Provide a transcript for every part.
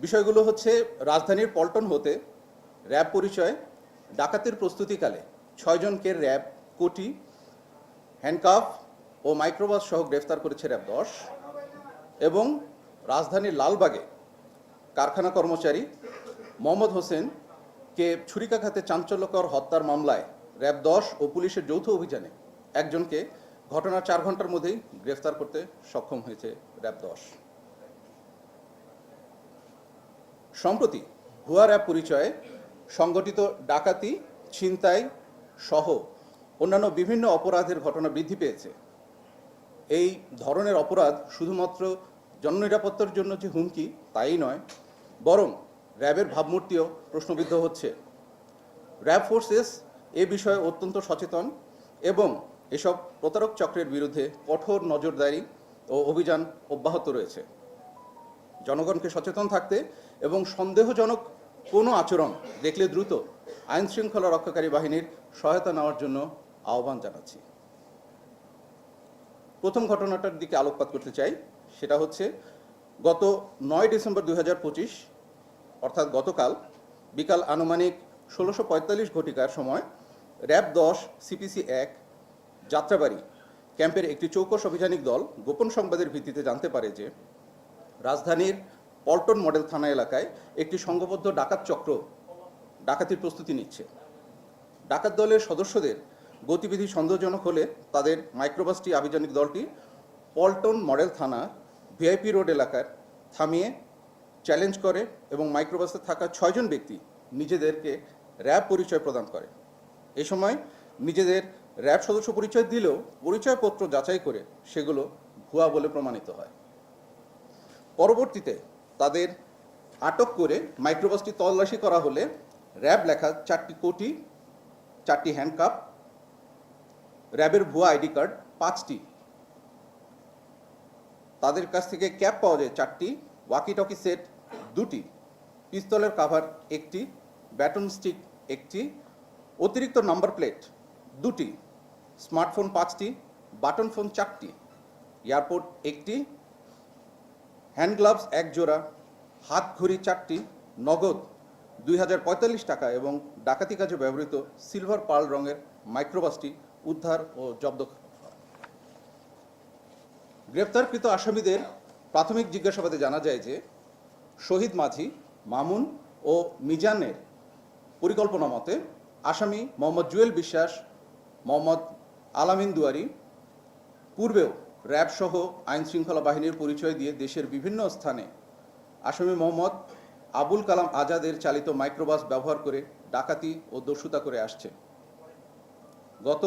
বিষয়গুলো হচ্ছে রাজধানীর পল্টন হতে র্যাব পরিচয় ডাকাতির প্রস্তুতিকালে 6 জনকে র্যাব কোটি হ্যান্ডকাফ ও মাইক্রোবাস সহ গ্রেফতার করেছে র্যাব 10 এবং রাজধানীর লালবাগে কারখানা কর্মচারী মোহাম্মদ হোসেনকে ছুরিকাঘাতে চাঞ্চল্যকর হত্যার মামলায় র্যাব 10 ও পুলিশের যৌথ অভিযানে একজনকে ঘটনার 4 ঘন্টার মধ্যেই গ্রেফতার করতে সক্ষম হয়েছে র্যাব 10। সম্প্রতি ভুয়া র্যাব পরিচয়ে সংগঠিত ডাকাতি, ছিনতাই সহ অন্যান্য বিভিন্ন অপরাধের ঘটনা বৃদ্ধি পেয়েছে। এই ধরনের অপরাধ শুধুমাত্র জননিরাপত্তার জন্য যে হুমকি তাই নয়, বরং র্যাবের ভাবমূর্তিও প্রশ্নবিদ্ধ হচ্ছে। র্যাব ফোর্সেস এ বিষয়ে অত্যন্ত সচেতন এবং এসব প্রতারক চক্রের বিরুদ্ধে কঠোর নজরদারি ও অভিযান অব্যাহত রয়েছে। জনগণকে সচেতন থাকতে এবং সন্দেহজনক কোনো আচরণ দেখলে দ্রুত আইন শৃঙ্খলা রক্ষাকারী বাহিনীর সহায়তা নেওয়ার জন্য আহ্বান জানাচ্ছি। প্রথম ঘটনাটার দিকে আলোকপাত করতে চাই, সেটা হচ্ছে গত 9 ডিসেম্বর 2025 অর্থাৎ গতকাল বিকাল আনুমানিক 16:45 ঘটিকার সময় র্যাব 10 সিপিসি 1 যাত্রাবাড়ি ক্যাম্পের একটি চৌকস অভিযানিক দল গোপন সংবাদের ভিত্তিতে জানতে পারে যে রাজধানীর পল্টন মডেল থানা এলাকায় একটি সংঘবদ্ধ ডাকাত চক্র ডাকাতির প্রস্তুতি নিচ্ছে। ডাকাত দলের সদস্যদের গতিবিধি সন্দেহজনক হলে তাদের মাইক্রোবাসটি আভিযানিক দলটি পল্টন মডেল থানা ভিআইপি রোড এলাকার থামিয়ে চ্যালেঞ্জ করে এবং মাইক্রোবাসে থাকা 6 জন ব্যক্তি নিজেদেরকে র্যাব পরিচয় প্রদান করে। এই সময় নিজেদের র্যাব সদস্য পরিচয় দিলেও পরিচয়পত্র যাচাই করে সেগুলো ভুয়া বলে প্রমাণিত হয়। পরবর্তীতে তাদের আটক করে মাইক্রোবাসটি তল্লাশি করা হলে র্যাব লেখা 4টি কোটি, 4টি হ্যান্ডকাপ, র্যাবের ভুয়া আইডি কার্ড 5টি, তাদের কাছ থেকে ক্যাপ পাওয়া যায় 4টি, ওয়াকি টকি সেট 2টি, পিস্তলের কাভার 1টি, ব্যাটন স্টিক 1টি, অতিরিক্ত নাম্বার প্লেট 2টি, স্মার্টফোন 5টি, বাটন ফোন 4টি, এয়ারপোর্ট 1টি, হ্যান্ড গ্লাভস 1 জোড়া, হাত ঘড়ি 4টি, নগদ 2045 টাকা এবং ডাকাতি কাজে ব্যবহৃত সিলভার পার্ল রঙের মাইক্রোবাসটি উদ্ধার ও জব্দ। গ্রেপ্তারকৃত আসামিদের প্রাথমিক জিজ্ঞাসাবাদে জানা যায় যে শহীদ মাঝি, মামুন ও মিজানের পরিকল্পনা মতে আসামি মোহাম্মদ জুয়েল বিশ্বাস, মোহাম্মদ আলামিন দুয়ারি পূর্বেও র্যাব সহ আইন শৃঙ্খলা বাহিনীর পরিচয় দিয়ে দেশের বিভিন্ন স্থানে আসামি মোহাম্মদ আবুল কালাম আজাদের চালিত মাইক্রোবাস ব্যবহার করে ডাকাতি ও দস্যুতা করে আসছে। গত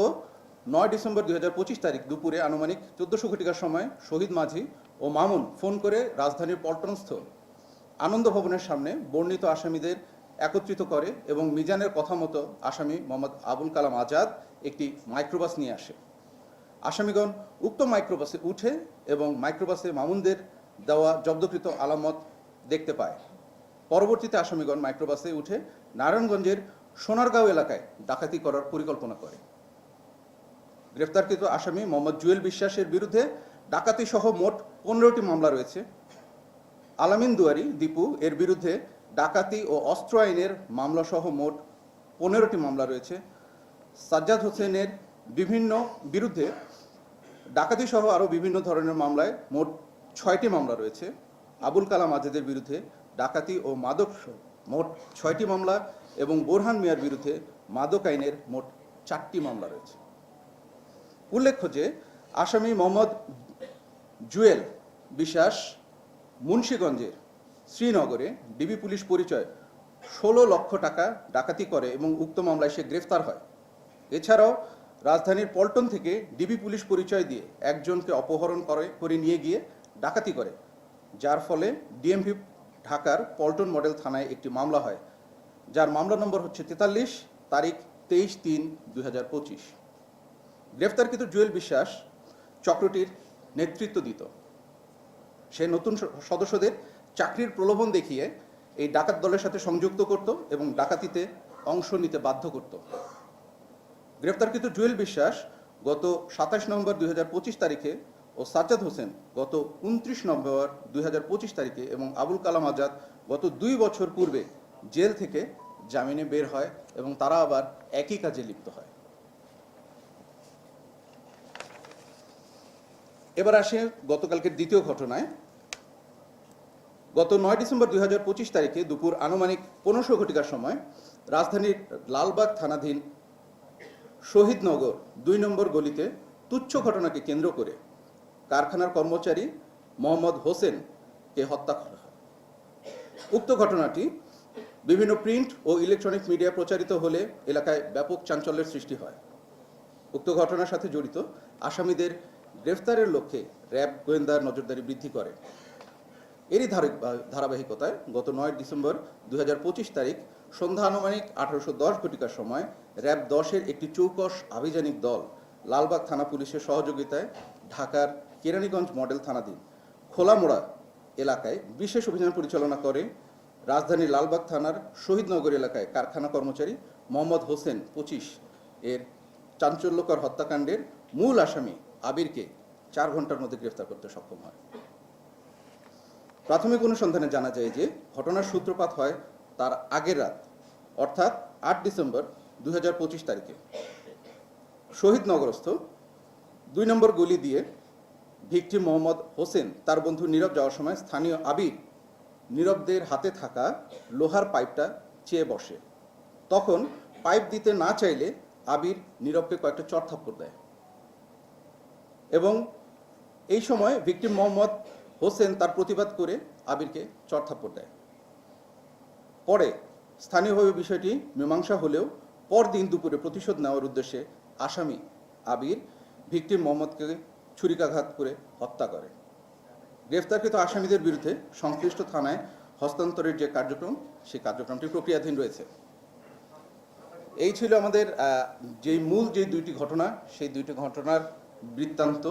9 ডিসেম্বর 2025 তারিখ দুপুরে আনুমানিক 1400 ঘটিকার সময় শহীদ মাঝি ও মামুন ফোন করে রাজধানীর পল্টনস্থ আনন্দ ভবনের সামনে বর্ণিত আসামিদের একত্রিত করে এবং মিজানের কথা মতো আসামি মোহাম্মদ আবুল কালাম আজাদ একটি মাইক্রোবাস নিয়ে আসে। আসামিগণ উক্ত মাইক্রোবাসে উঠে এবং মাইক্রোবাসে মামুনদের দেওয়া জব্দকৃত আলামত দেখতে পায়। পরবর্তীতে আসামিগণ মাইক্রোবাসে উঠে নারায়ণগঞ্জের সোনারগাঁও এলাকায় ডাকাতি করার পরিকল্পনা করে। গ্রেফতারকৃত আসামি মোহাম্মদ জুয়েল বিশ্বাসের বিরুদ্ধে ডাকাতি সহ মোট 15টি মামলা রয়েছে। আলামিন দুয়ারি দীপু এর বিরুদ্ধে ডাকাতি ও অস্ত্র আইনের মামলা সহ মোট 15টি মামলা রয়েছে। সাজ্জাদ হোসেনের বিরুদ্ধে ডাকাতি সহ আরও বিভিন্ন ধরনের মামলায় মোট 6টি মামলা রয়েছে। আবুল কালাম আজাদের বিরুদ্ধে ডাকাতি ও মাদক মোট 6টি মামলা এবং বোরহান মিয়ার বিরুদ্ধে মাদক আইনের মোট 4টি মামলা রয়েছে। উল্লেখ্য যে আসামি মোহাম্মদ জুয়েল বিশ্বাস মুন্সিগঞ্জের শ্রীনগরে ডিবি পুলিশ পরিচয় 16 লক্ষ টাকা ডাকাতি করে এবং উক্ত মামলায় সে গ্রেফতার হয়। এছাড়াও রাজধানীর পল্টন থেকে ডিবি পুলিশ পরিচয় দিয়ে একজনকে অপহরণ করে নিয়ে গিয়ে ডাকাতি করে, যার ফলে ডিএমভি ঢাকার পল্টন মডেল থানায় একটি মামলা হয়, যার মামলা নম্বর হচ্ছে 43, তারিখ 23/3/2025। গ্রেফতারকৃত জুয়েল বিশ্বাস চক্রটির নেতৃত্ব দিত। সে নতুন সদস্যদের চাকরির প্রলোভন দেখিয়ে এই ডাকাত দলের সাথে সংযুক্ত করত এবং ডাকাতিতে অংশ নিতে বাধ্য করত। গ্রেফতারকৃত জুয়েল বিশ্বাস গত 27 নভেম্বর 2025 তারিখে ও সাজ্জাদ হোসেন গত 29 নভেম্বর 2025 তারিখে এবং আবুল কালাম আজাদ গত 2 বছর পূর্বে জেল থেকে জামিনে বের হয় এবং তারা আবার একই কাজে লিপ্ত হয়। এবার আসে গতকালকের দ্বিতীয় ঘটনায়। গত 9 ডিসেম্বর 2025 তারিখে দুপুর আনুমানিক 15:00 ঘটিকার সময় রাজধানীর লালবাগ থানাধীন শহীদনগর 2 নম্বর গলিতে তুচ্ছ ঘটনাকে কেন্দ্র করে কারখানার কর্মচারী মোহাম্মদ হোসেনকে হত্যা করা হয়। উক্ত ঘটনাটি বিভিন্ন প্রিন্ট ও ইলেকট্রনিক মিডিয়া প্রচারিত হলে এলাকায় ব্যাপক চাঞ্চল্যের সৃষ্টি হয়। উক্ত ঘটনার সাথে জড়িত আসামিদের গ্রেফতারের লক্ষ্যে র্যাব গোয়েন্দার নজরদারি বৃদ্ধি করে। এরই ধারাবাহিকতায় গত 9 ডিসেম্বর 2025 তারিখ সন্ধ্যা আনুমানিক 1810 ঘটিকার সময় র্যাব 10-এর একটি চৌকস আভিযানিক দল লালবাগ থানা পুলিশের সহযোগিতায় ঢাকার কেরানীগঞ্জ মডেল থানাধীন খোলামোড়া এলাকায় বিশেষ অভিযান পরিচালনা করে। রাজধানীর লালবাগ থানার শহীদনগর এলাকায় কারখানা কর্মচারী মোহাম্মদ হোসেন 25 এর চাঞ্চল্যকর হত্যাকাণ্ডের মূল আসামি আবিরকে 4 ঘন্টার মধ্যে গ্রেফতার করতে সক্ষম হয়। প্রাথমিক অনুসন্ধানে জানা যায় যে ঘটনার সূত্রপাত হয় তার আগের রাত অর্থাৎ 8 ডিসেম্বর 2025 তারিখে শহীদনগরস্থ 2 নম্বর গলি দিয়ে ভিকটিম মোহাম্মদ হোসেন তার বন্ধু নীরব যাওয়ার সময় স্থানীয় আবির নীরবদের হাতে থাকা লোহার পাইপটা চেয়ে বসে। তখন পাইপ দিতে না চাইলে আবির নীরবকে কয়েকটা চড় থাপ্পড় দেয় এবং এই সময় ভিকটিম মোহাম্মদ হোসেন তার প্রতিবাদ করে আবিরকে চড় থাপ্পড় দেয়। পরে স্থানীয়ভাবে বিষয়টি মীমাংসা হলেও পরদিন দুপুরে প্রতিশোধ নেওয়ার উদ্দেশ্যে আসামি আবির ভিকটিম মোহাম্মদকে ছুরিকাঘাত করে হত্যা করে। গ্রেফতারকৃত আসামিদের বিরুদ্ধে সংশ্লিষ্ট থানায় হস্তান্তরের যে কার্যক্রম সেই কার্যক্রমটি প্রক্রিয়াধীন রয়েছে। এই ছিল আমাদের মূল যে 2টি ঘটনা, সেই 2টি ঘটনার বৃত্তান্ত।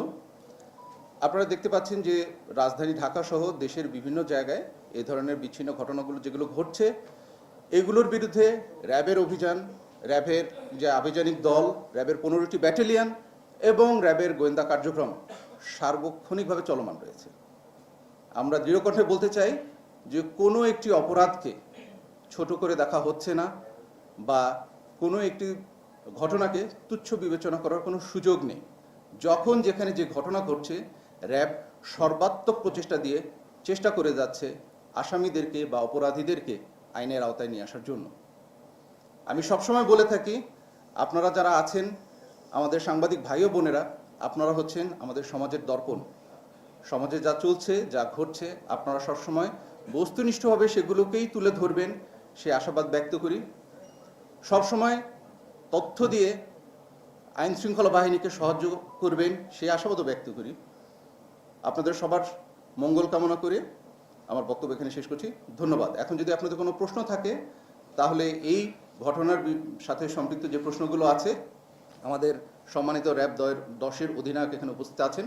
আপনারা দেখতে পাচ্ছেন যে রাজধানী ঢাকা সহ দেশের বিভিন্ন জায়গায় এই ধরনের বিচ্ছিন্ন ঘটনাগুলো যেগুলো ঘটছে এগুলোর বিরুদ্ধে র্যাবের অভিযান, র্যাবের যে আভিযানিক দল, র্যাবের 15টি ব্যাটালিয়ন এবং র্যাবের গোয়েন্দা কার্যক্রম সার্বক্ষণিকভাবে চলমান রয়েছে। আমরা দৃঢ়কণ্ঠে বলতে চাই যে কোনো একটি অপরাধকে ছোট করে দেখা হচ্ছে না বা কোনো একটি ঘটনাকে তুচ্ছ বিবেচনা করার কোনো সুযোগ নেই। যখন যেখানে যে ঘটনা ঘটছে র্যাব সর্বাত্মক প্রচেষ্টা দিয়ে চেষ্টা করে যাচ্ছে আসামিদেরকে বা অপরাধীদেরকে আইনের আওতায় নিয়ে আসার জন্য। আমি সবসময় বলে থাকি, আপনারা যারা আছেন আমাদের সাংবাদিক ভাই ও বোনেরা, আপনারা হচ্ছেন আমাদের সমাজের দর্পণ। সমাজে যা চলছে, যা ঘটছে, আপনারা সবসময় বস্তুনিষ্ঠভাবে সেগুলোকেই তুলে ধরবেন সে আশাবাদ ব্যক্ত করি। সবসময় তথ্য দিয়ে আইন শৃঙ্খলা বাহিনীকে সাহায্য করবেন সেই আশাবাদও ব্যক্ত করি। আপনাদের সবার মঙ্গল কামনা করে আমার বক্তব্য এখানে শেষ করছি। ধন্যবাদ। এখন যদি আপনাদের কোনো প্রশ্ন থাকে তাহলে এই ঘটনার সাথে সম্পৃক্ত যে প্রশ্নগুলো আছে আমাদের সম্মানিত র্যাব 10-এর অধিনায়ক এখানে উপস্থিত আছেন,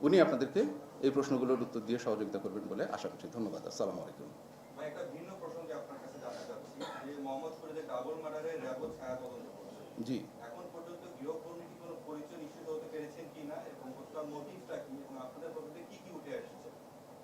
উনি আপনাদেরকে এই প্রশ্নগুলোর উত্তর দিয়ে সহযোগিতা করবেন বলে আশা করছি। ধন্যবাদ। আসসালামু আলাইকুম। একটা ভিন্ন প্রসঙ্গে আপনার কাছে জানতে চাচ্ছি যে মোহাম্মদ ফরিদের ডাবল মার্ডারে র্যাব ছায়া তদন্ত করছে। জি। এখন পর্যন্ত গৃহকর্মী কি কোনো পরিচয় নিশ্চিত হতে পেরেছেন কিনা এবং হত্যার মোটিভটা কি এবং আপনাদের পক্ষ থেকে